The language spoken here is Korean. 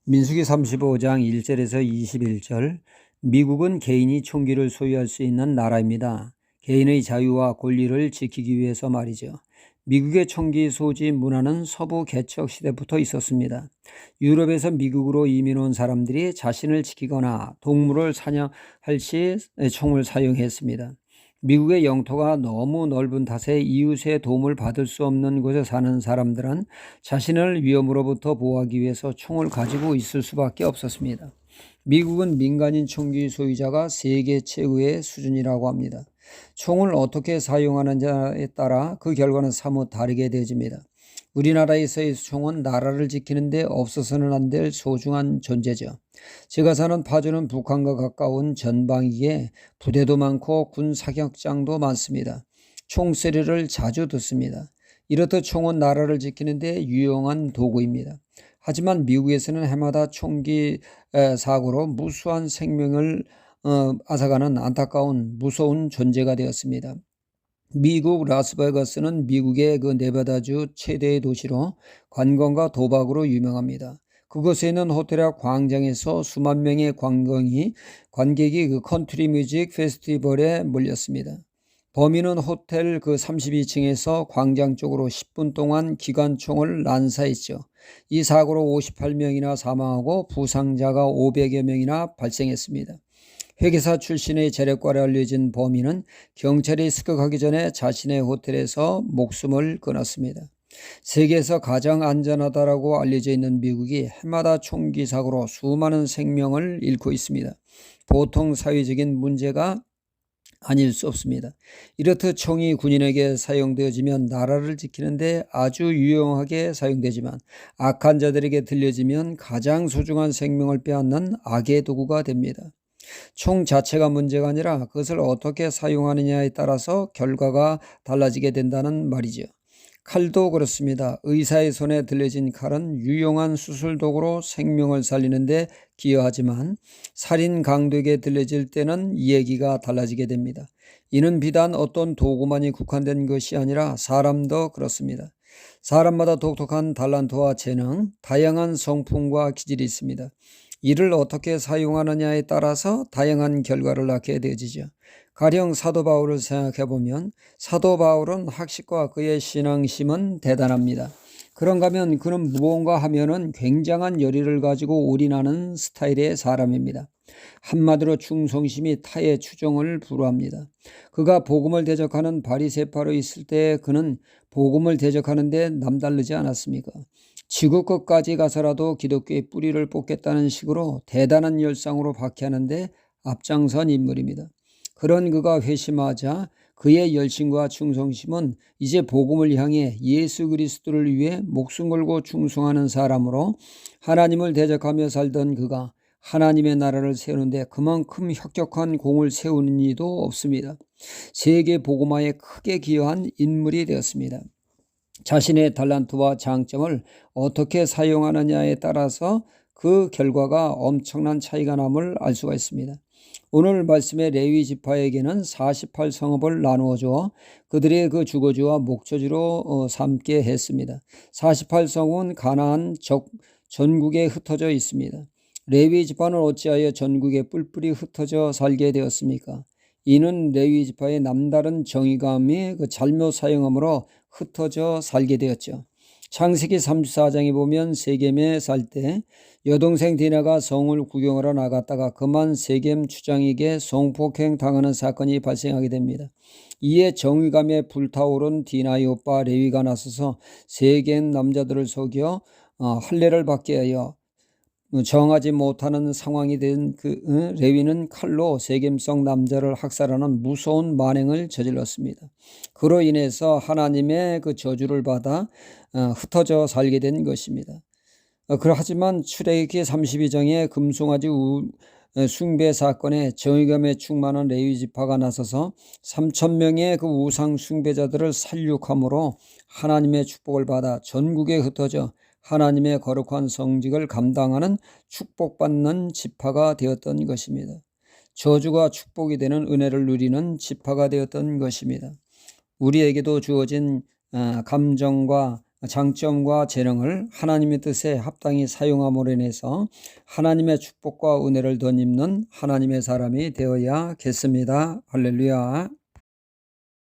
민수기 35장 1절에서 21절. 미국은 개인이 총기를 소유할 수 있는 나라입니다. 개인의 자유와 권리를 지키기 위해서 말이죠. 미국의 총기 소지 문화는 서부 개척 시대부터 있었습니다. 유럽에서 미국으로 이민 온 사람들이 자신을 지키거나 동물을 사냥할 시 총을 사용했습니다. 미국의 영토가 너무 넓은 탓에 이웃의 도움을 받을 수 없는 곳에 사는 사람들은 자신을 위험으로부터 보호하기 위해서 총을 가지고 있을 수밖에 없었습니다. 미국은 민간인 총기 소유자가 세계 최고의 수준이라고 합니다. 총을 어떻게 사용하느냐에 따라 그 결과는 사뭇 다르게 되어집니다. 우리나라에서의 총은 나라를 지키는 데 없어서는 안 될 소중한 존재죠. 제가 사는 파주는 북한과 가까운 전방위에 부대도 많고 군 사격장도 많습니다. 총소리를 자주 듣습니다. 이렇듯 총은 나라를 지키는 데 유용한 도구입니다. 하지만 미국에서는 해마다 총기 사고로 무수한 생명을 앗아가는 안타까운 무서운 존재가 되었습니다. 미국 라스베가스는 미국의 그 네바다주 최대의 도시로 관광과 도박으로 유명합니다. 그곳에 있는 호텔과 광장에서 수만 명의 관객이 그 컨트리 뮤직 페스티벌에 몰렸습니다. 범인은 호텔 그 32층에서 광장 쪽으로 10분 동안 기관총을 난사했죠. 이 사고로 58명이나 사망하고 부상자가 500여 명이나 발생했습니다. 회계사 출신의 재력가로 알려진 범인은 경찰이 습격하기 전에 자신의 호텔에서 목숨을 끊었습니다. 세계에서 가장 안전하다라고 알려져 있는 미국이 해마다 총기 사고로 수많은 생명을 잃고 있습니다. 보통 사회적인 문제가 아닐 수 없습니다. 이렇듯 총이 군인에게 사용되어지면 나라를 지키는 데 아주 유용하게 사용되지만 악한 자들에게 들려지면 가장 소중한 생명을 빼앗는 악의 도구가 됩니다. 총 자체가 문제가 아니라 그것을 어떻게 사용하느냐에 따라서 결과가 달라지게 된다는 말이죠. 칼도 그렇습니다. 의사의 손에 들려진 칼은 유용한 수술도구로 생명을 살리는 데 기여하지만 살인 강도에게 들려질 때는 이야기가 달라지게 됩니다. 이는 비단 어떤 도구만이 국한된 것이 아니라 사람도 그렇습니다. 사람마다 독특한 달란트와 재능, 다양한 성품과 기질이 있습니다. 이를 어떻게 사용하느냐에 따라서 다양한 결과를 낳게 되어지죠. 가령 사도 바울을 생각해보면 사도 바울은 학식과 그의 신앙심은 대단합니다. 그런가 하면 그는 무언가 하면은 굉장한 열의를 가지고 올인하는 스타일의 사람입니다. 한마디로 충성심이 타의 추종을 불허합니다. 그가 복음을 대적하는 바리새파로 있을 때 그는 복음을 대적하는 데 남다르지 않았습니까? 지구 끝까지 가서라도 기독교의 뿌리를 뽑겠다는 식으로 대단한 열상으로 박해하는데 앞장선 인물입니다. 그런 그가 회심하자 그의 열심과 충성심은 이제 복음을 향해 예수 그리스도를 위해 목숨 걸고 충성하는 사람으로 하나님을 대적하며 살던 그가 하나님의 나라를 세우는데 그만큼 혁혁한 공을 세우는 이도 없습니다. 세계 복음화에 크게 기여한 인물이 되었습니다. 자신의 달란트와 장점을 어떻게 사용하느냐에 따라서 그 결과가 엄청난 차이가 남을 알 수가 있습니다. 오늘 말씀의 레위 지파에게는 48성읍을 나누어 주어 그들의 그 주거지와 목초지로 삼게 했습니다. 48성은 가나안 전국에 흩어져 있습니다. 레위 지파는 어찌하여 전국에 뿔뿔이 흩어져 살게 되었습니까? 이는 레위 지파의 남다른 정의감이 그 잘못 사용함으로 흩어져 살게 되었죠. 창세기 34장에 보면 세겜에 살 때 여동생 디나가 성을 구경하러 나갔다가 그만 세겜 주장에게 성폭행 당하는 사건이 발생하게 됩니다. 이에 정의감에 불타오른 디나의 오빠 레위가 나서서 세겜 남자들을 속여 할례를 받게 하여 정하지 못하는 상황이 된 그 레위는 칼로 세겜성 남자를 학살하는 무서운 만행을 저질렀습니다. 그로 인해서 하나님의 그 저주를 받아 흩어져 살게 된 것입니다. 하지만 출애굽기 32장의 금송아지 숭배 사건에 정의감에 충만한 레위 지파가 나서서 3,000명의 그 우상 숭배자들을 살육함으로 하나님의 축복을 받아 전국에 흩어져 하나님의 거룩한 성직을 감당하는 축복받는 지파가 되었던 것입니다. 저주가 축복이 되는 은혜를 누리는 지파가 되었던 것입니다. 우리에게도 주어진 감정과 장점과 재능을 하나님의 뜻에 합당히 사용함으로 인해서 하나님의 축복과 은혜를 덧입는 하나님의 사람이 되어야겠습니다. 할렐루야.